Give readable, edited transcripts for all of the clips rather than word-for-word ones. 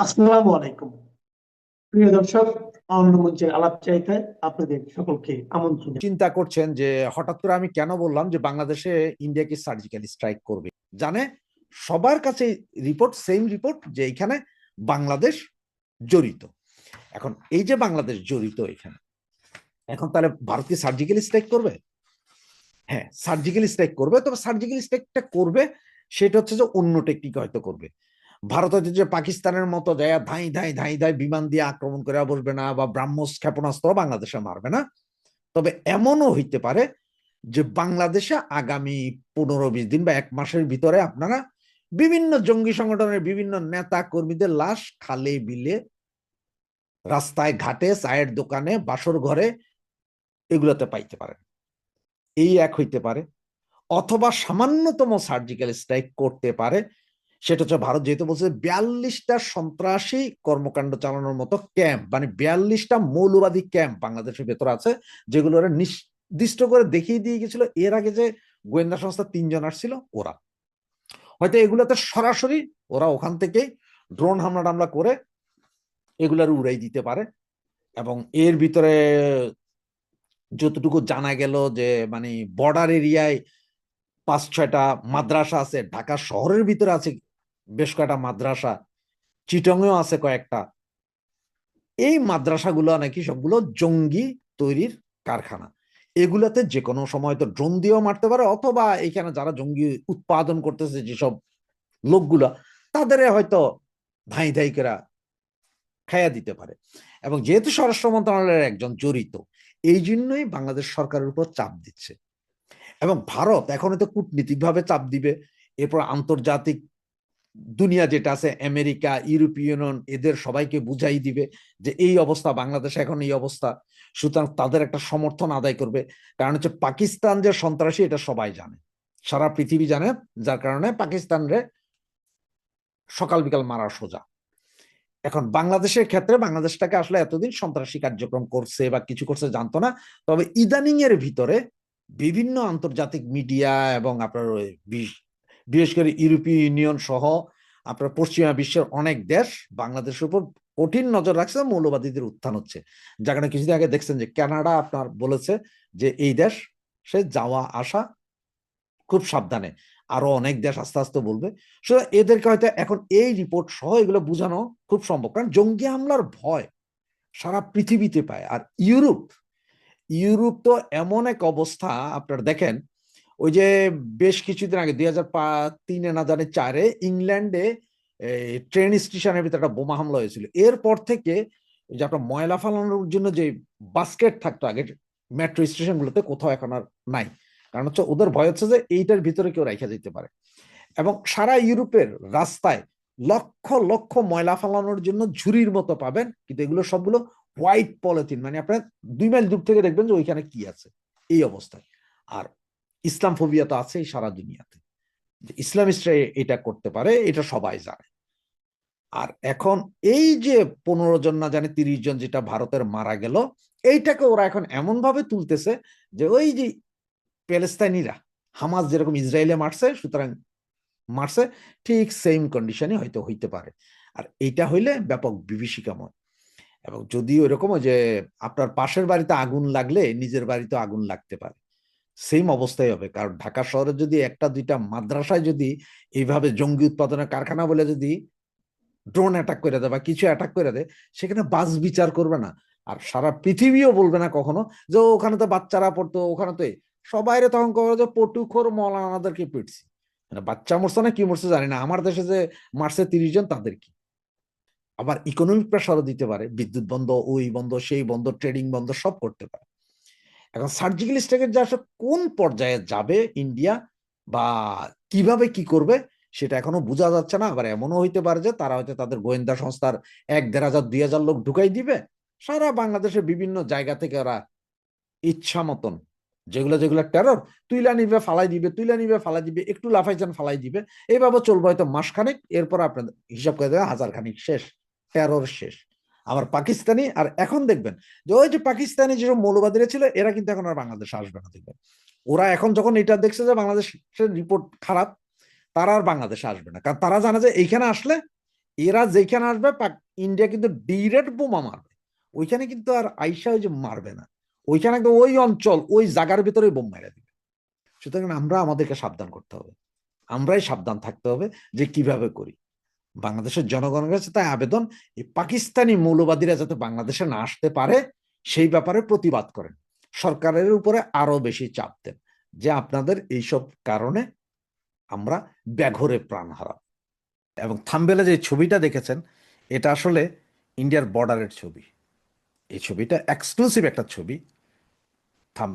আসসালামু আলাইকুম। প্রিয় দর্শক, অন্য মঞ্চের আলাপ চাইতে আপনাদের সকলকে আমন্ত্রণ। চিন্তা করছেন যে হঠাৎ করে আমি কেন বললাম যে বাংলাদেশে ইন্ডিয়াকে সার্জিক্যাল স্ট্রাইক করবে? জানে সবার কাছে রিপোর্ট, সেম রিপোর্ট, যে এখানে বাংলাদেশ জড়িত। এখন এই যে বাংলাদেশ জড়িত এখানে, এখন তাহলে ভারত কি সার্জিক্যাল স্ট্রাইক করবে? হ্যাঁ, সার্জিক্যাল স্ট্রাইক করবে, তবে সার্জিক্যাল স্ট্রাইকটা করবে সেটা হচ্ছে যে অন্য টেকনিক হয়তো করবে। ভারত হচ্ছে যে পাকিস্তানের মতো যায় ধাই ধাই ধাই ধাই বিমান দিয়ে আক্রমণ করে বসবে না, বা ব্রাহ্মস ক্ষেপণাস্ত্র বাংলাদেশে মারবে না। তবে এমনও হইতে পারে যে বাংলাদেশে আগামী 15-20 দিন বা 1 মাসের ভিতরে আপনারা বিভিন্ন জঙ্গি সংগঠনের বিভিন্ন নেতা কর্মীদের লাশ খালে বিলে, রাস্তায় ঘাটে, চায়ের দোকানে, বাসর ঘরে এগুলোতে পাইতে পারেন। এই এক হইতে পারে। অথবা সামান্যতম সার্জিক্যাল স্ট্রাইক করতে পারে। সেটা হচ্ছে ভারত যেহেতু বলছে 42টা সন্ত্রাসী কর্মকাণ্ড চালানোর মতো ক্যাম্প, মানে 42টা মৌলবাদী ক্যাম্প বাংলাদেশের ভেতর আছে, যেগুলো নির্দিষ্ট করে দেখিয়ে দিয়ে গেছিল এর আগে যে গোয়েন্দা সংস্থা 3 জন আসছিল ওরা। হয়তো এগুলোতে সরাসরি ওরা ওখান থেকে ড্রোন হামলা টামলা করে এগুলার উড়াই দিতে পারে। এবং এর ভিতরে যতটুকু জানা গেল যে মানে বর্ডার এরিয়ায় 5-6টা মাদ্রাসা আছে, ঢাকা শহরের ভিতরে আছে বেশ কয়েকটা মাদ্রাসা, চিটংয়েও আছে কয়েকটা। এই মাদ্রাসাগুলো নাকি সবগুলো জঙ্গি তৈরির কারখানা। এগুলাতে যে কোনো সময় তো ড্রোন দিয়েও মারতে পারে, অথবা এখানে যারা জঙ্গি উৎপাদন করতেছে যেসব লোকগুলা, তাদের হয়তো ধাই ধাই করে খাইয়া দিতে পারে। এবং যেহেতু স্বরাষ্ট্র মন্ত্রণালয়ের একজন জড়িত, এই জন্যই বাংলাদেশ সরকারের উপর চাপ দিচ্ছে। এবং ভারত এখন তো কূটনীতিক ভাবে চাপ দিবে, এরপর আন্তর্জাতিক দুনিয়া যেটা আছে, আমেরিকা, ইউরোপীয় ইউনিয়ন, এদের সবাইকে বুঝাই দিবে যে এই অবস্থা, বাংলাদেশ এখন এই অবস্থা। সুতরাং তাদের একটা সমর্থন আদায় করবে। কারণ হচ্ছে পাকিস্তান যে সন্ত্রাসী এটা সবাই জানে, সারা পৃথিবী জানে। যার কারণে পাকিস্তানরে সকাল বিকাল মারা সোজা। এখন বাংলাদেশের ক্ষেত্রে বাংলাদেশটাকে আসলে এতদিন সন্ত্রাসী কার্যক্রম করছে বা কিছু করছে জানতো না। তবে ইদানিং এর ভিতরে বিভিন্ন আন্তর্জাতিক মিডিয়া এবং আপনার বিশেষ করে ইউরোপীয় ইউনিয়ন সহ আপনার পশ্চিমা বিশ্বের অনেক দেশ বাংলাদেশের উপর কঠিন নজর রাখছে, মৌলবাদীদের উত্থান হচ্ছে। যেখানে কিছুদিন আগে দেখছেন যে কানাডা আপনার বলেছে যে এই দেশ সে যাওয়া আসা খুব সাবধানে। আরো অনেক দেশ আস্তে আস্তে বলবে। সুতরাং এদেরকে হয়তো এখন এই রিপোর্ট সহ এগুলো বোঝানো খুব সম্ভব, কারণ জঙ্গি হামলার ভয় সারা পৃথিবীতে পায়। আর ইউরোপ ইউরোপ তো এমন এক অবস্থা আপনার দেখেন, ওই যে বেশ কিছুদিন আগে 2003 না জানি 4-এ ইংল্যান্ডে ট্রেন স্টেশনের ভিতরে একটা বোমা হামলা হয়েছিল। এরপর থেকে যে আপনার ময়লা ফালানোর জন্য যে বাস্কেট থাকতো আগে মেট্রো স্টেশন গুলোতে, কোথাও এখন আর নাই। কারণ হচ্ছে ওদের ভয় হচ্ছে যে এইটার ভিতরে কেউ রাখা যেতে পারে। এবং সারা ইউরোপের রাস্তায় লক্ষ লক্ষ ময়লা ফালানোর জন্য ঝুড়ির মতো পাবেন, কিন্তু এগুলো সবগুলো হোয়াইট পলিথিন, মানে আপনার 2 মাইল দূর থেকে দেখবেন যে ওইখানে কি আছে এই অবস্থায়। আর ইসলাম ফোবিয়া তো আছেই সারা দুনিয়াতে, যে ইসলামিস্টরা এটা করতে পারে, এটা সবাই জানে। আর এখন এই যে 15 জন না জানে 30 জন যেটা ভারতের মারা গেল, এইটাকে ওরা এখন এমন ভাবে তুলতেছে যে ওই যে প্যালেস্তাইনিরা হামাস যেরকম ইসরায়েলে মারছে, সুতরাং মারছে ঠিক সেম কন্ডিশনে হয়তো হইতে পারে। আর এইটা হইলে ব্যাপক বিভীষিকাময়। এবং যদি ওইরকম যে আপনার পাশের বাড়িতে আগুন লাগলে নিজের বাড়িতে আগুন লাগতে পারে, সেম অবস্থায় হবে। কারণ ঢাকা শহরে যদি একটা দুইটা মাদ্রাসায় যদি এইভাবে জঙ্গি উৎপাদনের কারখানা বলে যদি ড্রোন অ্যাটাক করে দেয় বা কিছু অ্যাটাক করে দেয়, সেখানে বাস বিচার করবে না। আর সারা পৃথিবীও বলবে না কখনো যে ওখানে তো বাচ্চারা পড়তো, ওখানে তো সবাইরে তখন কবে যে পটুখোর মৌলানাদেরকে পিটছি। মানে বাচ্চা মরছে না কি মরছে জানি না, আমার দেশে যে মারছে 30 জন তাদের কি। আবার ইকোনমিক প্রেশারও দিতে পারে, বিদ্যুৎ বন্ধ, ওই বন্ধ, সেই বন্ধ, ট্রেডিং বন্ধ, সব করতে পারে। এখন সার্জিক্যাল স্ট্রাইকের যে আসলে কোন পর্যায়ে যাবে ইন্ডিয়া বা কিভাবে কি করবে সেটা এখনো বোঝা যাচ্ছে না। আবার এমনও হইতে পারে যে তারা হয়তো তাদের গোয়েন্দা সংস্থার 1-1,500-2,000 লোক ঢুকাই দিবে সারা বাংলাদেশের বিভিন্ন জায়গা থেকে। ওরা ইচ্ছা মতন যেগুলো যেগুলো টেরর তুইলা নিবে ফালাই দিবে, তুইলা নিবে ফালাই দিবে, একটু লাফাইছেন ফালাই দিবে। এইভাবে চলবে হয়তো মাসখানেক, এরপর আপনাদের হিসাব করে দেবে 1000 খানিক শেষ, টেরর শেষ। আবার পাকিস্তানি, আর এখন দেখবেন যে ওই যে পাকিস্তানি যেসব মৌলবাদীরা ছিল এরা কিন্তু এখন আর বাংলাদেশে আসবে না। দেখবেন ওরা এখন যখন এটা দেখছে যে বাংলাদেশের রিপোর্ট খারাপ, তারা আর বাংলাদেশে আসবে না, কারণ তারা জানে যে এইখানে আসলে এরা যেখানে আসবে ইন্ডিয়া কিন্তু ডিরেক্ট বোমা মারবে, ওইখানে কিন্তু আর আইসা ওই যে মারবে না, ওইখানে একদম ওই অঞ্চল ওই জায়গার ভিতরে বোম মেরে দিবে। সুতরাং আমরা আমাদেরকে সাবধান করতে হবে, আমরাই সাবধান থাকতে হবে যে কিভাবে করি। বাংলাদেশের জনগণের কাছে তাই আবেদন, এই পাকিস্তানি মৌলবাদীরা যাতে বাংলাদেশে না আসতে পারে সেই ব্যাপারে প্রতিবাদ করেন, সরকারের উপরে আরো বেশি চাপ দেন যে আপনাদের এইসব কারণে আমরা ব্যাঘরে প্রাণ হারাব। এবং থাম্বনেলে যে ছবিটা দেখেছেন এটা আসলে ইন্ডিয়ার বর্ডারের ছবি। এই ছবিটা এক্সক্লুসিভ একটা ছবি। থাম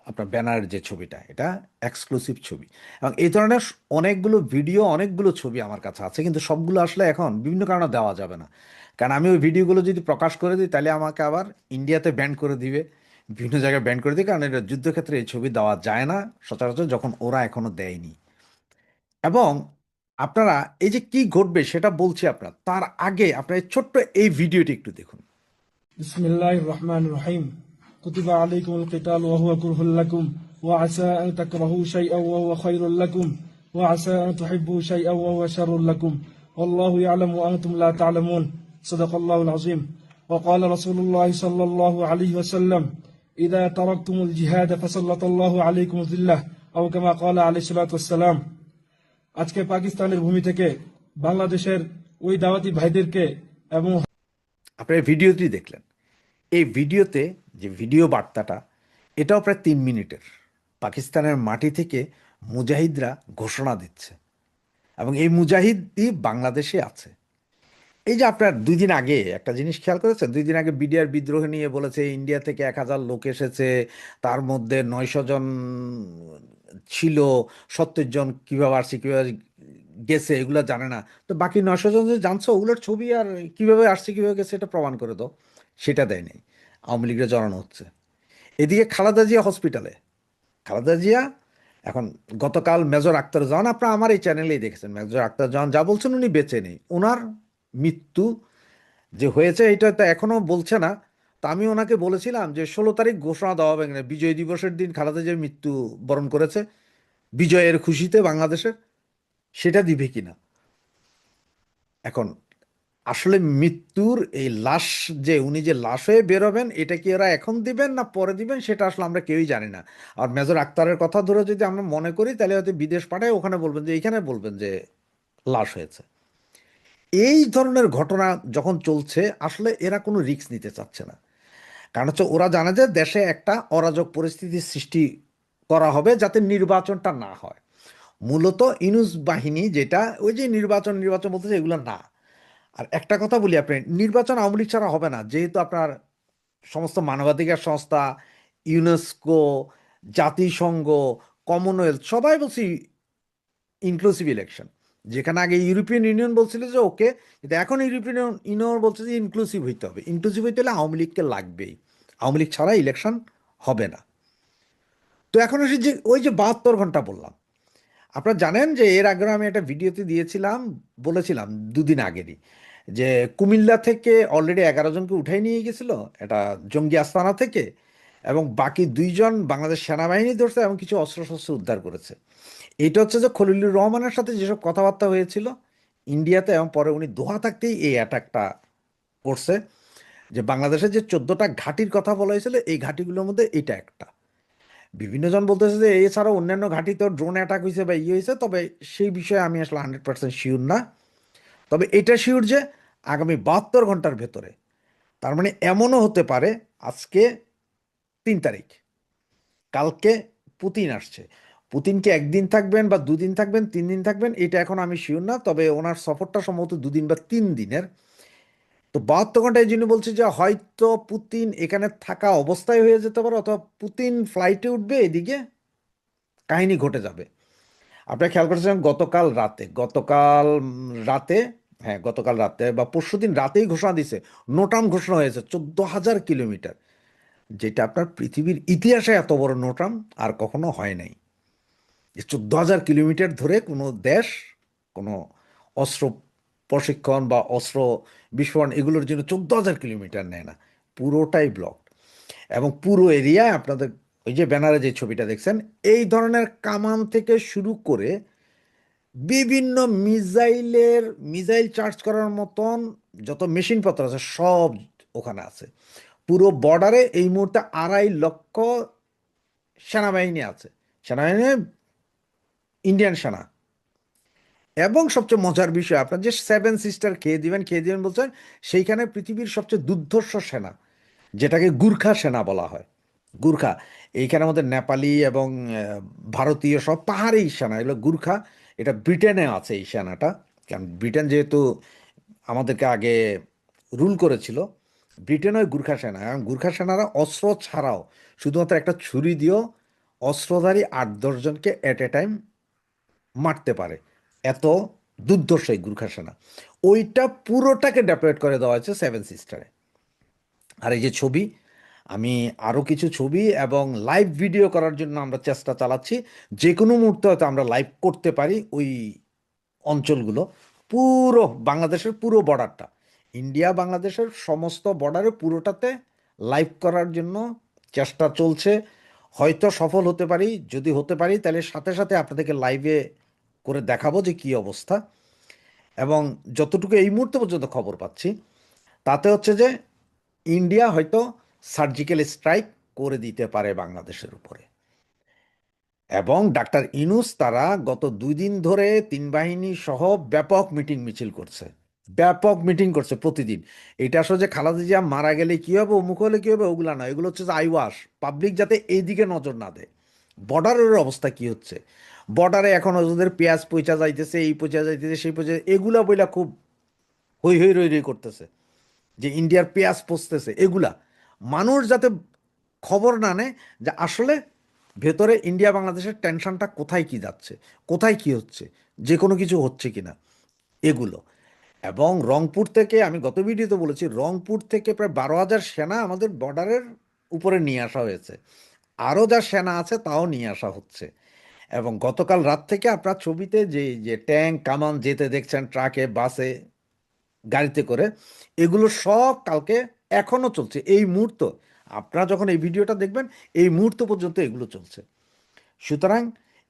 আপনার ব্যানারের যে ছবিটা এটা এক্সক্লুসিভ ছবি। এবং এই ধরনের অনেকগুলো ভিডিও অনেকগুলো ছবি আমার কাছে আছে, কিন্তু সবগুলো আসলে এখন বিভিন্ন কারণে দেওয়া যাবে না। কারণ আমি ওই ভিডিওগুলো যদি প্রকাশ করে দিই তাহলে আমাকে আবার ইন্ডিয়াতে ব্যান করে দিবে, বিভিন্ন জায়গায় ব্যান করে দিই, কারণ এটা যুদ্ধক্ষেত্রে এই ছবি দেওয়া যায় না সচরাচর, যখন ওরা এখনো দেয়নি। এবং আপনারা এই যে কি ঘটবে সেটা বলছি আপনার, তার আগে আপনার এই ছোট্ট এই ভিডিওটি একটু দেখুন। بسم الله الرحمن الرحيم كتب عليكم القتال وهو كره لكم وعسى أن تكرهوا شيئا وهو خير لكم وعسى أن تحبوا شيئا وهو شر لكم والله يعلم وأنتم لا تعلمون صدق الله العظيم وقال رسول الله صلى الله عليه وسلم إذا تركتم الجهاد فسلط الله عليكم ذلة أو كما قال عليه الصلاة والسلام আজকে পাকিস্তানের ভূমি থেকে বাংলাদেশের ওই দাওয়াতি ভাইদেরকে এবং আপনার ভিডিওটি দেখলেন, এই ভিডিওতে যে ভিডিও বার্তাটা এটাও প্রায় 3 মিনিটের। পাকিস্তানের মাটি থেকে মুজাহিদরা ঘোষণা দিচ্ছে এবং এই মুজাহিদই বাংলাদেশে আছে। এই যে আপনার 2 দিন আগে একটা জিনিস খেয়াল করেছেন, 2 দিন আগে বিডিআর বিদ্রোহ নিয়ে বলেছে ইন্ডিয়া থেকে 1,000 লোক এসেছে, তার মধ্যে 900 জন ছিল, 70 জন কিভাবে আসছে কিভাবে গেছে এগুলো জানে না। তো বাকি 900 জন যে জানছো ওগুলোর ছবি আর কিভাবে আসছে কিভাবে গেছে এটা প্রমাণ করে দাও, সেটা দেয় নাই, আওয়ামী লীগের জড়ানো হচ্ছে। এদিকে খালেদা জিয়া হসপিটালে, খালেদা জিয়া এখন, গতকাল মেজর আখতারুজ্জামান, আপনারা আমার এই চ্যানেলেই দেখেছেন, মেজর আখতারুজ্জামান যা বলছেন উনি বেঁচে নেই, ওনার মৃত্যু যে হয়েছে এটা তো এখনো বলছে না। তো আমি ওনাকে বলেছিলাম যে 16 তারিখ ঘোষণা দেওয়া হবে কিনা, বিজয় দিবসের দিন খালেদা জিয়া মৃত্যু বরণ করেছে, বিজয়ের খুশিতে বাংলাদেশের, সেটা দিবে কিনা। এখন আসলে মৃত্যুর এই লাশ, যে উনি যে লাশ হয়ে বেরোবেন এটা কি এরা এখন দিবেন না পরে দিবেন সেটা আসলে আমরা কেউই জানি না। আর মেজর আক্তারের কথা ধরে যদি আমরা মনে করি তাহলে হয়তো বিদেশ পাঠায়, ওখানে বলবেন যে এইখানে বলবেন যে লাশ হয়েছে। এই ধরনের ঘটনা যখন চলছে আসলে এরা কোনো রিস্ক নিতে চাচ্ছে না, কারণ হচ্ছে ওরা জানে যে দেশে একটা অরাজক পরিস্থিতির সৃষ্টি করা হবে যাতে নির্বাচনটা না হয়। মূলত ইনুস বাহিনী যেটা ওই যে নির্বাচন নির্বাচন বলতেছে এগুলো না। আর একটা কথা বলি, আপনি নির্বাচন আওয়ামী লীগ ছাড়া হবে না, যেহেতু আপনার সমস্ত মানবাধিকার সংস্থা, ইউনেস্কো, জাতিসংঘ, কমনওয়েলথ সবাই বলছি ইনক্লুসিভ ইলেকশন। যেখানে আগে ইউরোপিয়ান ইউনিয়ন বলছিল যে ওকে, কিন্তু এখন ইউরোপিয়ান ইউনিয়ন বলছে যে ইনক্লুসিভ হইতে হবে। ইনক্লুসিভ হইতে হলে আওয়ামী লীগকে লাগবেই, আওয়ামী লীগ ছাড়া ইলেকশন হবে না। তো এখন এসে যে ওই যে 72 ঘন্টা বললাম, আপনারা জানেন যে এর আগে আমি একটা ভিডিওতে দিয়েছিলাম, বলেছিলাম 2 দিন আগেরই, যে কুমিল্লা থেকে অলরেডি 11 জনকে উঠাই নিয়ে গেছিল এটা জঙ্গি আস্তানা থেকে, এবং বাকি 2 জন বাংলাদেশ সেনাবাহিনী ধরছে এবং কিছু অস্ত্রশস্ত্র উদ্ধার করেছে। এটা হচ্ছে যে খলিলুর রহমানের সাথে যেসব কথাবার্তা হয়েছিল ইন্ডিয়াতে, এবং পরে উনি দোহা থাকতেই এই অ্যাটাকটা করছে। যে বাংলাদেশের যে 14টা ঘাঁটির কথা বলা হয়েছিল এই ঘাঁটিগুলোর মধ্যে এটা একটা। বিভিন্ন জন বলতেছে যে এছাড়াও অন্যান্য ঘাঁটিতেও ড্রোন অ্যাটাক হয়েছে বা ইয়ে হয়েছে, তবে সেই বিষয়ে আমি আসলে 100% শিওর না। তবে এটা শিওর যে আগামী 72 ঘন্টার ভেতরে, তার মানে এমনও হতে পারে আজকে 3 তারিখ, কালকে পুতিন আসছে, পুতিন কি 1 দিন থাকবেন বা 2 দিন থাকবেন 3 দিন থাকবেন এটা এখন আমি শিওর না, তবে ওনার সফরটা সম্ভবত 2 দিন বা 3 দিনের। তো 72 ঘন্টা এই জন্য বলছি যে হয়তো পুতিন এখানে থাকা অবস্থায় হয়ে যেতে পারে, অথবা পুতিন ফ্লাইটে উঠবে এদিকে কাহিনী ঘটে যাবে। আপনারা খেয়াল করেছেন গতকাল রাতে, হ্যাঁ গতকাল রাতে বা পরশুদিন রাতেই ঘোষণা দিছে, নোটাম ঘোষণা হয়েছে 14,000 কিলোমিটার, যেটা আপনার পৃথিবীর ইতিহাসে এত বড় নোটাম আর কখনো হয় নাই। যে 14,000 কিলোমিটার ধরে কোনো দেশ কোনো অস্ত্র প্রশিক্ষণ বা অস্ত্র বিস্ফোরণ এগুলোর জন্য 14,000 কিলোমিটার নেয় না, পুরোটাই ব্লক। এবং পুরো এরিয়ায় আপনাদের ওই যে ব্যানারে যে ছবিটা দেখছেন এই ধরনের কামান থেকে শুরু করে বিভিন্ন মিসাইল চার্জ করার মতন যত মেশিনপত্র আছে সব ওখানে আছে। পুরো বর্ডারে এই মুহূর্তে 2.5 লক্ষ সেনাবাহিনী আছে, সেনাবাহিনী ইন্ডিয়ান সেনা। এবং সবচেয়ে মজার বিষয়, আপনার যে সেভেন সিস্টার খেয়ে দিবেন বলছেন, সেইখানে পৃথিবীর সবচেয়ে দুর্ধর্ষ সেনা, যেটাকে গুর্খা সেনা বলা হয়, গুর্খা। এইখানে আমাদের নেপালি এবং ভারতীয় সব পাহাড়ি সেনা, এগুলো গুর্খা। এটা ব্রিটেনে আছে এই সেনাটা, কারণ ব্রিটেন যেহেতু আমাদেরকে আগে রুল করেছিল, ব্রিটেনে ওই গুর্খা সেনা। এবং গুর্খা সেনারা অস্ত্র ছাড়াও শুধুমাত্র একটা ছুরি দিয়েও অস্ত্রধারী 8-10 জনকে এট এ টাইম মারতে পারে, এত দুর্ধর্ষ এই গুর্খা সেনা। ওইটা পুরোটাকে ডেপ্লয়েড করে দেওয়া হয়েছে সেভেন সিস্টারে। আর এই যে ছবি, আমি আরও কিছু ছবি এবং লাইভ ভিডিও করার জন্য আমরা চেষ্টা চালাচ্ছি। যে কোনো মুহূর্তে হয়তো আমরা লাইভ করতে পারি ওই অঞ্চলগুলো, পুরো বাংলাদেশের পুরো বর্ডারটা, ইন্ডিয়া বাংলাদেশের সমস্ত বর্ডারে পুরোটাতে লাইভ করার জন্য চেষ্টা চলছে। হয়তো সফল হতে পারি, যদি হতে পারি তাহলে সাথে সাথে আপনাদেরকে লাইভে করে দেখাবো যে কী অবস্থা। এবং যতটুকু এই মুহূর্তে পর্যন্ত খবর পাচ্ছি, তাতে হচ্ছে যে ইন্ডিয়া হয়তো সার্জিক্যাল স্ট্রাইক করে দিতে পারে বাংলাদেশের উপরে। এবং ডাক্তার ইনুস তারা গত 2 দিন ধরে 3 বাহিনী সহ ব্যাপক মিটিং মিছিল করছে, ব্যাপক মিটিং করছে প্রতিদিন। এটা আসলে যে খালেদা জিয়া মারা গেলে কি হবে, অমুক হলে কি হবে, ওগুলা না, এগুলো হচ্ছে যে আইওয়াস, পাবলিক যাতে এইদিকে নজর না দেয়। বর্ডারের অবস্থা কি হচ্ছে, বর্ডারে এখন ওদের পেঁয়াজ পয়সা যাইতেছে, এই পয়সা যাইতেছে, সেই পয়সা, এগুলা বইলা খুব হই হই রই রই করতেছে যে ইন্ডিয়ার পেঁয়াজ পচতেছে। এগুলা মানুষ যাতে খবর না নেয় যে আসলে ভেতরে ইন্ডিয়া বাংলাদেশের টেনশনটা কোথায় কি যাচ্ছে, কোথায় কি হচ্ছে, যে কোনো কিছু হচ্ছে কি না, এগুলো। এবং রংপুর থেকে, আমি গত ভিডিওতে বলেছি, রংপুর থেকে প্রায় 12,000 সেনা আমাদের বর্ডারের উপরে নিয়ে আসা হয়েছে। আরও যা সেনা আছে তাও নিয়ে আসা হচ্ছে। এবং গতকাল রাত থেকে আপনার ছবিতে যে যে ট্যাঙ্ক কামান যেতে দেখছেন, ট্রাকে, বাসে, গাড়িতে করে, এগুলো সব কালকে এখনো চলছে। এই মুহূর্ত আপনারা যখন এই ভিডিওটা দেখবেন, এই মুহূর্ত পর্যন্ত এগুলো চলছে। সুতরাং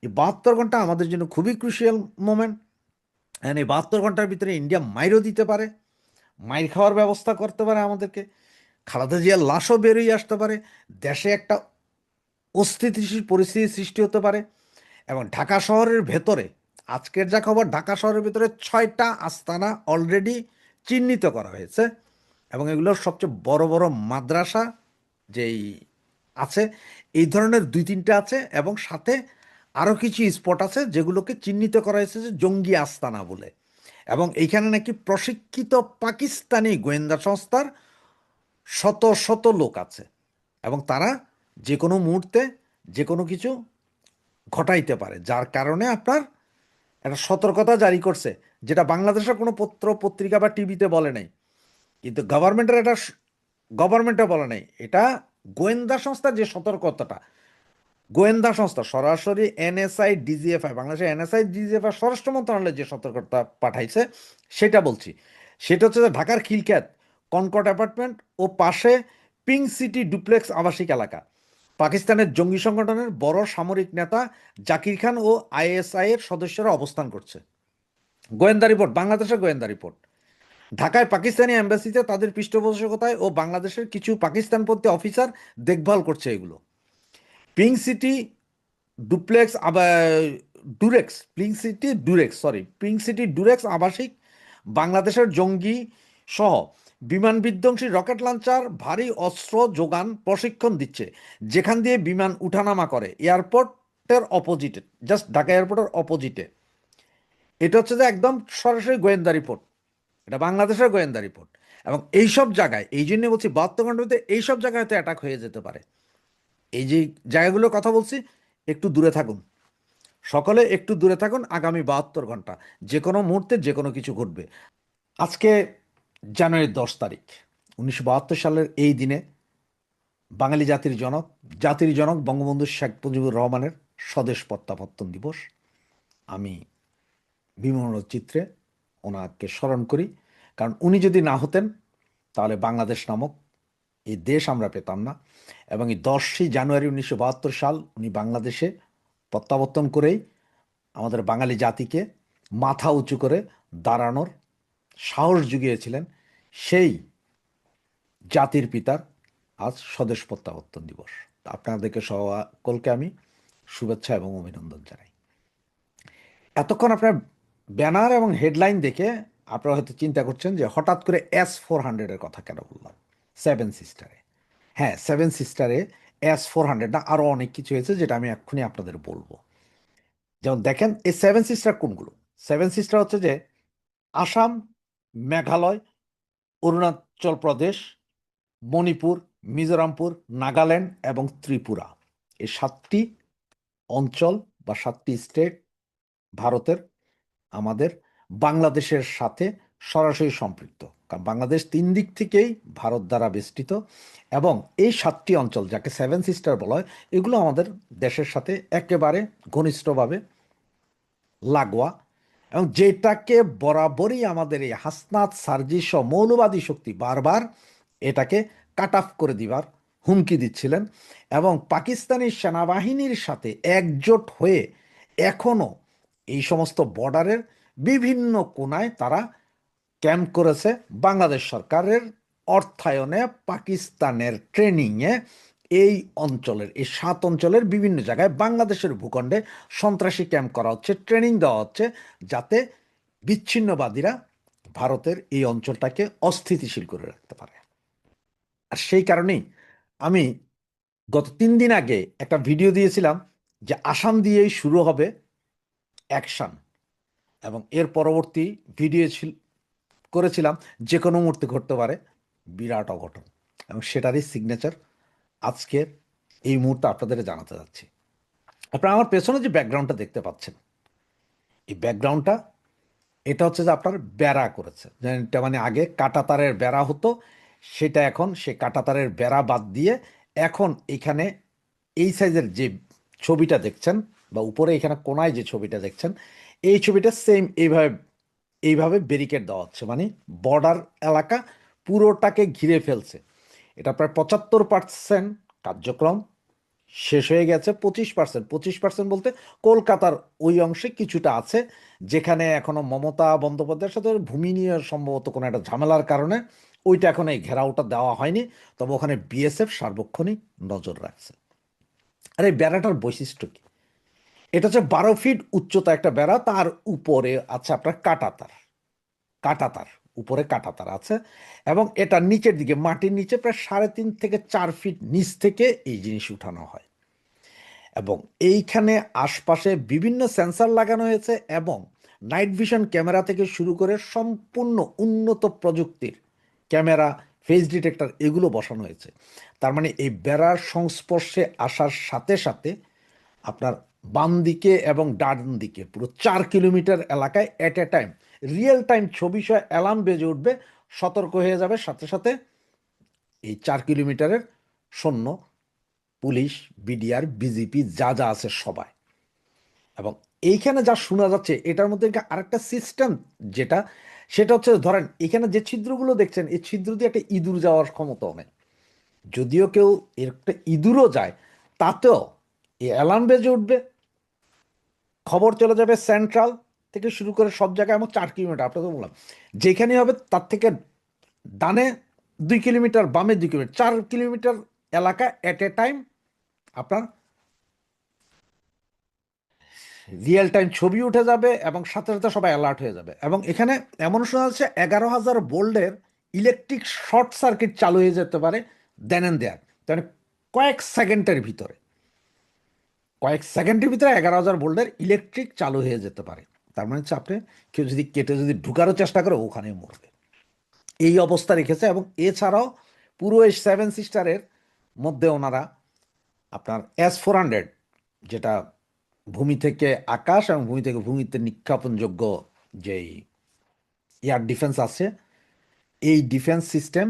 এই 72 ঘন্টা আমাদের জন্য খুবই ক্রুশিয়াল মোমেন্ট। অ্যান্ড এই 72 ঘন্টার ভিতরে ইন্ডিয়া মাইরও দিতে পারে, মাইর খাওয়ার ব্যবস্থা করতে পারে আমাদেরকে, খালেদা জিয়ার লাশও বেরিয়ে আসতে পারে, দেশে একটা অস্থিতিশীল পরিস্থিতির সৃষ্টি হতে পারে। এবং ঢাকা শহরের ভেতরে, আজকের যা খবর, ঢাকা শহরের ভেতরে 6টা আস্তানা অলরেডি চিহ্নিত করা হয়েছে। এবং এগুলোর সবচেয়ে বড় বড় মাদ্রাসা যেই আছে, এই ধরনের 2-3টা আছে। এবং সাথে আরও কিছু স্পট আছে যেগুলোকে চিহ্নিত করা হয়েছে যে জঙ্গি আস্তানা বলে। এবং এইখানে নাকি প্রশিক্ষিত পাকিস্তানি গোয়েন্দা সংস্থার শত শত লোক আছে, এবং তারা যে কোনো মুহূর্তে যে কোনো কিছু ঘটাইতে পারে, যার কারণে আপনার একটা সতর্কতা জারি করছে, যেটা বাংলাদেশের কোনো পত্র পত্রিকা বা টিভিতে বলে নাই, কিন্তু গভর্নমেন্টে বলে নাই। এটা গোয়েন্দা সংস্থার যে সতর্কতাটা, গোয়েন্দা সংস্থা সরাসরি এনএসআই ডিজিএফআই, বাংলাদেশের এনএসআই ডিজিএফআই স্বরাষ্ট্র মন্ত্রণালয়ের যে সতর্কতা পাঠাইছে সেটা বলছি। সেটা হচ্ছে যে ঢাকার খিলক্ষেত কনকর্ড অ্যাপার্টমেন্ট ও পাশে পিঙ্ক সিটি ডুপ্লেক্স আবাসিক এলাকা, পাকিস্তানের জঙ্গি সংগঠনের বড় সামরিক নেতা জাকির খান ও আইএসআই এর সদস্যরা অবস্থান করছে। গোয়েন্দা রিপোর্ট, বাংলাদেশের গোয়েন্দা রিপোর্ট। ঢাকায় পাকিস্তানি এম্বাসিতে তাদের পৃষ্ঠপোষকতায় ও বাংলাদেশের কিছু পাকিস্তানপন্থী অফিসার দেখভাল করছে এগুলো। Pink city duplex pink city ডুরেক্স আবাসিক বাংলাদেশের জঙ্গি সহ বিমান বিধ্বংসী রকেট লঞ্চার, ভারী অস্ত্র যোগান, প্রশিক্ষণ দিচ্ছে, যেখান দিয়ে বিমান উঠানামা করে এয়ারপোর্টের অপোজিটে, জাস্ট ঢাকা এয়ারপোর্টের অপোজিটে। এটা হচ্ছে যে একদম সরাসরি গোয়েন্দা রিপোর্ট, এটা বাংলাদেশের গোয়েন্দা রিপোর্ট। এবং এইসব জায়গায়, এই জন্য বলছি 72 ঘন্টার মধ্যে এইসব জায়গায় হয়তো অ্যাটাক হয়ে যেতে পারে। এই যে জায়গাগুলোর কথা বলছি, একটু দূরে থাকুন, সকলে একটু দূরে থাকুন। আগামী 72 ঘন্টা যে কোনো মুহূর্তে যে কোনো কিছু ঘটবে। আজকে জানুয়ারির 10 তারিখ, 1972 সালের এই দিনে বাঙালি জাতির জনক বঙ্গবন্ধু শেখ মুজিবুর রহমানের স্বদেশ প্রত্যাবর্তন দিবস। আমি বিমল চিত্রে ওনাকে স্মরণ করি, কারণ উনি যদি না হতেন তাহলে বাংলাদেশ নামক এই দেশ আমরা পেতাম না। এবং এই 10ই জানুয়ারি 1972 সাল উনি বাংলাদেশে প্রত্যাবর্তন করেই আমাদের বাঙালি জাতিকে মাথা উঁচু করে দাঁড়ানোর সাহস জুগিয়েছিলেন সেই জাতির পিতার আজ স্বদেশ প্রত্যাবর্তন দিবস। আপনাদেরকে সকলকে আমি শুভেচ্ছা এবং অভিনন্দন জানাই। এতক্ষণ আপনার ব্যানার এবং হেডলাইন দেখে আপনারা হয়তো চিন্তা করছেন যে হঠাৎ করে S-400-এর কথা কেন বললাম সেভেন সিস্টারে। হ্যাঁ, সেভেন সিস্টারে S-400 না, আরও অনেক কিছু হয়েছে যেটা আমি এক্ষুনি আপনাদের বলবো। যেমন দেখেন এই সেভেন সিস্টার কোনগুলো। সেভেন সিস্টার হচ্ছে যে আসাম, মেঘালয়, অরুণাচল প্রদেশ, মণিপুর, মিজোরামপুর, নাগাল্যান্ড এবং ত্রিপুরা, এই 7টি অঞ্চল বা 7টি স্টেট ভারতের আমাদের বাংলাদেশের সাথে সরাসরি সম্পৃক্ত। কারণ বাংলাদেশ 3 দিক থেকেই ভারত দ্বারা বেষ্টিত এবং এই 7টি অঞ্চল যাকে সেভেন সিস্টার বলা হয় এগুলো আমাদের দেশের সাথে একেবারে ঘনিষ্ঠভাবে লাগোয়া এবং যেটাকে বরাবরই আমাদের এই হাসনাত সার্জিস সহ মৌলবাদী শক্তি বারবার এটাকে কাট অফ করে দিবার হুমকি দিচ্ছিলেন এবং পাকিস্তানি সেনাবাহিনীর সাথে একজোট হয়ে এখনও এই সমস্ত বর্ডারের বিভিন্ন কোণায় তারা ক্যাম্প করেছে। বাংলাদেশ সরকারের অর্থায়নে পাকিস্তানের ট্রেনিংয়ে এই অঞ্চলের এই 7 অঞ্চলের বিভিন্ন জায়গায় বাংলাদেশের ভূখণ্ডে সন্ত্রাসী ক্যাম্প করা হচ্ছে, ট্রেনিং দেওয়া হচ্ছে যাতে বিচ্ছিন্নবাদীরা ভারতের এই অঞ্চলটাকে অস্থিতিশীল করে রাখতে পারে। আর সেই কারণেই আমি গত 3 দিন আগে একটা ভিডিও দিয়েছিলাম যে আসাম দিয়েই শুরু হবে অ্যাকশন এবং এর পরবর্তী ভিডিও করেছিলাম যে কোনো মুহূর্তে ঘটতে পারে বিরাট অঘটন এবং সেটারই সিগনেচার আজকের এই মুহূর্তে আপনাদের জানাতে যাচ্ছি। আপনারা আমার পেছনে যে ব্যাকগ্রাউন্ডটা দেখতে পাচ্ছেন এই ব্যাকগ্রাউন্ডটা এটা হচ্ছে যে আপনার বেড়া করেছে, এটা মানে আগে কাঁটাতারের বেড়া হতো, সেটা এখন সে কাঁটাতারের বেড়া বাদ দিয়ে এখন এখানে এই সাইজের যে ছবিটা দেখছেন বা উপরে এখানে কোনায় যে ছবিটা দেখছেন এই ছবিটা সেম এইভাবে ব্যারিকেড দেওয়া হচ্ছে, মানে বর্ডার এলাকা পুরোটাকে ঘিরে ফেলছে। এটা প্রায় 75% কার্যক্রম শেষ হয়ে গেছে। 25% বলতে কলকাতার ওই অংশে কিছুটা আছে যেখানে এখনো মমতা বন্দ্যোপাধ্যায়ের সাথে ভূমি নিয়ে সম্ভবত কোনো একটা ঝামেলার কারণে ওইটা এখন এই ঘেরাওটা দেওয়া হয়নি, তবে ওখানে বিএসএফ সার্বক্ষণিক নজর রাখছে। আর এই বেড়াটার বৈশিষ্ট্য কি? এটা হচ্ছে 12 ফিট উচ্চতা একটা বেড়া, তার উপরে আছে আপনার কাঁটাতার উপরে কাঁটাতার আছে এবং এটা নিচের দিকে মাটির নিচে প্রায় 3.5 থেকে 4 ফিট নিচ থেকে এই জিনিস উঠানো হয় এবং এইখানে আশপাশে বিভিন্ন সেন্সর লাগানো হয়েছে এবং নাইট ভিশন ক্যামেরা থেকে শুরু করে সম্পূর্ণ উন্নত প্রযুক্তির ক্যামেরা, ফেস ডিটেক্টর এগুলো বসানো হয়েছে। তার মানে এই বেড়ার সংস্পর্শে আসার সাথে সাথে আপনার বাম দিকে এবং ডান দিকে পুরো 4 কিলোমিটার এলাকায় এট এ টাইম রিয়েল টাইম ছবি সহ অ্যালার্ম বেজে উঠবে, সতর্ক হয়ে যাবে সাথে সাথে এই 4 কিলোমিটারের সৈন্য, পুলিশ, বিডিআর, বিজিপি যা যা আছে সবাই। এবং এইখানে যা শোনা যাচ্ছে এটার মধ্যে আরেকটা সিস্টেম যেটা সেটা হচ্ছে ধরেন এখানে যে ছিদ্রগুলো দেখছেন এই ছিদ্র দিয়ে একটা ইঁদুর যাওয়ার ক্ষমতা নেই, যদিও কেউ এর একটা ইঁদুরও যায় তাতেও এই অ্যালার্ম বেজে উঠবে, খবর চলে যাবে সেন্ট্রাল থেকে শুরু করে সব জায়গায়। আমার 4 কিলোমিটার আপনাকে বললাম যেখানে হবে তার থেকে ডানে 2 কিলোমিটার, বামে 2 কিলোমিটার, 4 কিলোমিটার এলাকা এট এ টাইম আপনার রিয়েল টাইম ছবি উঠে যাবে এবং সাথে সাথে সবাই অ্যালার্ট হয়ে যাবে। এবং এখানে এমন শোনা যাচ্ছে 11,000 ভোল্টের ইলেকট্রিক শর্ট সার্কিট চালু হয়ে যেতে পারে দেন অ্যান্ড দেয়ার, মানে কয়েক সেকেন্ডের ভিতরে 11,000 ভোল্টের ইলেকট্রিক চালু হয়ে যেতে পারে। তার মানে হচ্ছে আপনি কেউ যদি কেটে যদি ঢুকারও চেষ্টা করে ওখানে মরবে, এই অবস্থা রেখেছে। এবং এছাড়াও পুরো এই সেভেন সিস্টারের মধ্যে ওনারা আপনার S-400 যেটা ভূমি থেকে আকাশ এবং ভূমি থেকে ভূমিতে নিক্ষেপণযোগ্য যেই এয়ার ডিফেন্স আছে এই ডিফেন্স সিস্টেম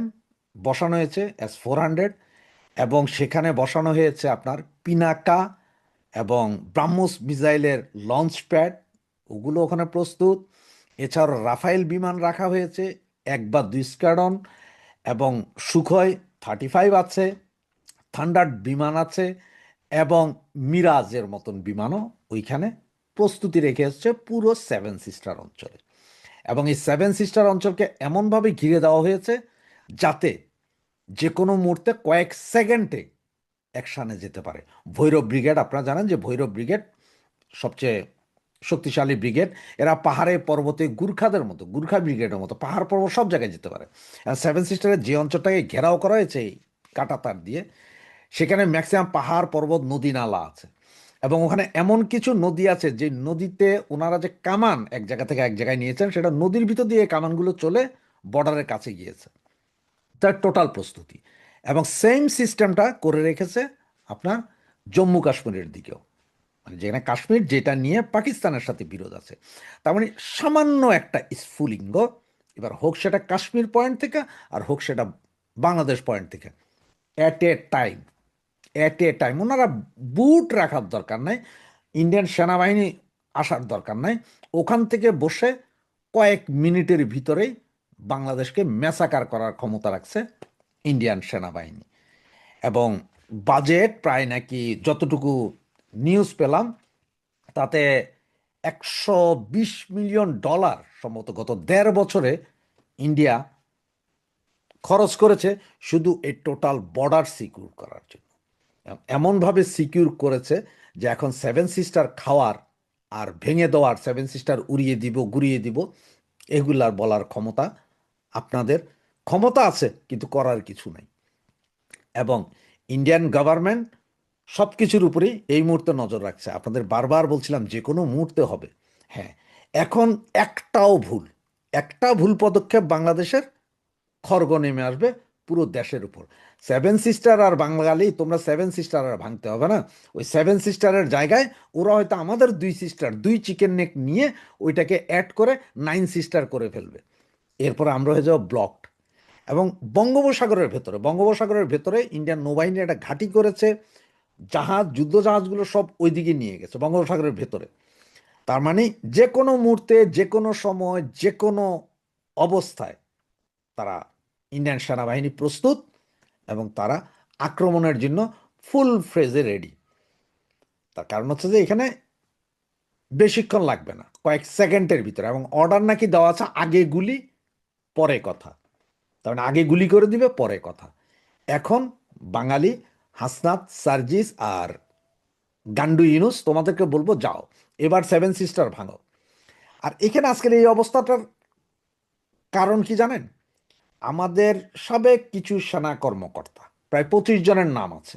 বসানো হয়েছে S-400 এবং সেখানে বসানো হয়েছে আপনার পিনাকা এবং ব্রাহ্মস মিসাইলের লঞ্চ প্যাড, ওগুলো ওখানে প্রস্তুত। এছাড়াও রাফায়েল বিমান রাখা হয়েছে 1 বা 2 স্কোয়াড্রন এবং সুখয় 35 আছে, থান্ডার বিমান আছে এবং মিরাজের মতন বিমানও ওইখানে প্রস্তুতি রেখে এসছে পুরো সেভেন সিস্টার অঞ্চলে। এবং এই সেভেন সিস্টার অঞ্চলকে এমনভাবে ঘিরে দেওয়া হয়েছে যাতে যে কোনো মুহূর্তে কয়েক সেকেন্ডে অ্যাকশানে যেতে পারে। ভৈরব ব্রিগেড, আপনারা জানেন যে ভৈরব ব্রিগেড সবচেয়ে শক্তিশালী ব্রিগেড। এরা পাহাড়ে পর্বতে গুর্খাদের মতো, গুর্খা ব্রিগেডের মতো পাহাড় পর্বত সব জায়গায় যেতে পারে। আর সেভেন সিস্টারের যে অঞ্চলটাকে ঘেরাও করা হয়েছে এই কাঁটাতার দিয়ে, সেখানে ম্যাক্সিমাম পাহাড় পর্বত নদী নালা আছে। এবং ওখানে এমন কিছু নদী আছে যে নদীতে ওনারা যে কামান এক জায়গা থেকে এক জায়গায় নিয়েছেন, সেটা নদীর ভিতর দিয়ে কামানগুলো চলে বর্ডারের কাছে গিয়েছে। তার টোটাল প্রস্তুতি। এবং সেম সিস্টেমটা করে রেখেছে আপনার জম্মু কাশ্মীরের দিকেও, মানে যেখানে কাশ্মীর, যেটা নিয়ে পাকিস্তানের সাথে বিরোধ আছে। তার মানে সামান্য একটা স্ফুলিঙ্গ, এবার হোক সেটা কাশ্মীর পয়েন্ট থেকে আর হোক সেটা বাংলাদেশ পয়েন্ট থেকে, অ্যাট এ টাইম ওনারা বুট রাখার দরকার নাই, ইন্ডিয়ান সেনাবাহিনী আসার দরকার নাই, ওখান থেকে বসে কয়েক মিনিটের ভিতরেই বাংলাদেশকে ম্যাসাকার করার ক্ষমতা রাখছে ইন্ডিয়ান সেনাবাহিনী। এবং বাজেট প্রায় নাকি যতটুকু নিউজ পেলাম তাতে $120 মিলিয়ন সম্ভবত গত 1.5 বছরে ইন্ডিয়া খরচ করেছে শুধু এই টোটাল বর্ডার সিকিউর করার জন্য। এমনভাবে সিকিউর করেছে যে এখন সেভেন সিস্টার খাওয়ার আর ভেঙে দেওয়ার, সেভেন সিস্টার উড়িয়ে দিব, গুড়িয়ে দিব, এগুলার বলার ক্ষমতা আপনাদের ক্ষমতা আছে, কিন্তু করার কিছু নাই। এবং ইন্ডিয়ান গভর্নমেন্ট সব কিছুর উপরেই এই মুহূর্তে নজর রাখছে। আপনাদের বারবার বলছিলাম যে কোনো মুহূর্তে হবে। হ্যাঁ, এখন একটা ভুল পদক্ষেপ বাংলাদেশের খড়গ নেমে আসবে পুরো দেশের উপর। সেভেন সিস্টার আর বাঙালি, তোমরা সেভেন সিস্টার আর ভাঙতে হবে না। ওই সেভেন সিস্টারের জায়গায় ওরা হয়তো আমাদের দুই চিকেন নেক নিয়ে ওইটাকে অ্যাড করে 9 সিস্টার করে ফেলবে। এরপর আমরা হয়ে যাবো ব্লকড। এবং বঙ্গোপসাগরের ভেতরে ইন্ডিয়ান নৌবাহিনী একটা ঘাঁটি করেছে, যুদ্ধ জাহাজগুলো সব ওইদিকে নিয়ে গেছে বঙ্গোপসাগরের ভেতরে। তার মানে যে কোনো মুহূর্তে, যে কোনো সময়, যে কোনো অবস্থায় তারা, ইন্ডিয়ান সেনাবাহিনী প্রস্তুত এবং তারা আক্রমণের জন্য ফুল ফ্রেজে রেডি। তার কারণ হচ্ছে যে এখানে বেশিক্ষণ লাগবে না, কয়েক সেকেন্ডের ভিতরে। এবং অর্ডার নাকি দেওয়া আছে আগে গুলি পরে কথা, তার মানে আগে গুলি করে দিবে পরে কথা। এখন বাঙালি, হাসনাত, সার্জিস আর গান্ডু ইউনুস তোমাদেরকে বলবো, যাও এবার সেভেন সিস্টার ভাঙো। আর এখানে আজকের এই অবস্থাটার কারণ কি জানেন? আমাদের সাবেক কিছু সেনা কর্মকর্তা, প্রায় 25 জনের নাম আছে,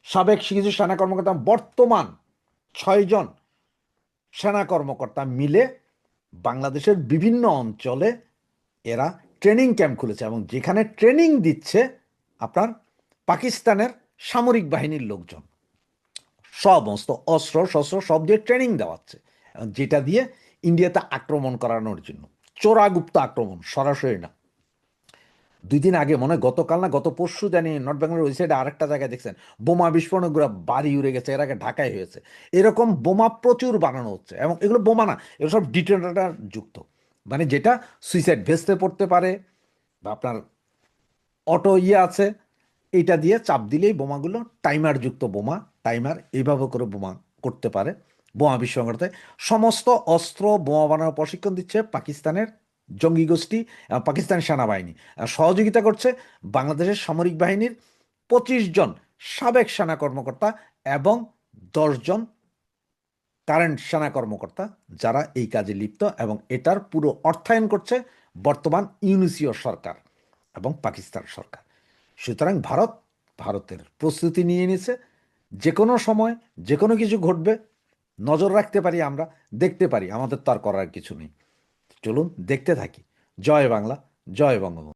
সাবেক কিছু সেনা কর্মকর্তা, বর্তমান 6 জন সেনা কর্মকর্তা মিলে বাংলাদেশের বিভিন্ন অঞ্চলে এরা ট্রেনিং ক্যাম্প খুলেছে। এবং যেখানে ট্রেনিং দিচ্ছে আপনার পাকিস্তানের সামরিক বাহিনীর লোকজন, সমস্ত অস্ত্র শস্ত্র সব দিয়ে ট্রেনিং দেওয়াচ্ছে, যেটা দিয়ে ইন্ডিয়াতে আক্রমণ করানোর জন্য। চোরাগুপ্ত আক্রমণ, সরাসরি না। 2 দিন আগে, মনে হয় গতকাল না গত পরশু, জানি নর্থ বেঙ্গলের ওই সাইডে আরেকটা জায়গায় দেখছেন বোমা বিস্ফোরণগুলো বাড়ি উড়ে গেছে, এর আগে ঢাকায় হয়েছে। এরকম বোমা প্রচুর বানানো হচ্ছে। এবং এগুলো বোমা না, এগুলো সব ডিটোনেটর যুক্ত, মানে যেটা সুইসাইড ভেস্টে পড়তে পারে, বা আপনার অটো আছে, এইটা দিয়ে চাপ দিলেই বোমাগুলো, টাইমার যুক্ত বোমা, টাইমার এইভাবে করে বোমা করতে পারে, বোমা বিস্ফোরণ করতে। সমস্ত অস্ত্র বোমা বানানোর প্রশিক্ষণ দিচ্ছে পাকিস্তানের জঙ্গি গোষ্ঠী এবং পাকিস্তানের সেনাবাহিনী। সহযোগিতা করছে বাংলাদেশের সামরিক বাহিনীর 25 জন সাবেক সেনা কর্মকর্তা এবং 10 জন কারেন্ট সেনা কর্মকর্তা, যারা এই কাজে লিপ্ত। এবং এটার পুরো অর্থায়ন করছে বর্তমান ইউনিসীয় সরকার এবং পাকিস্তান সরকার। সুতরাং ভারতের প্রস্তুতি নিয়ে নিছে, যে কোনো সময় যে কোনো কিছু ঘটবে, নজর রাখতে পারি আমরা, দেখতে পারি, আমাদের তো আর করার কিছু নেই। চলুন দেখতে থাকি। জয় বাংলা, জয় বঙ্গবন্ধু।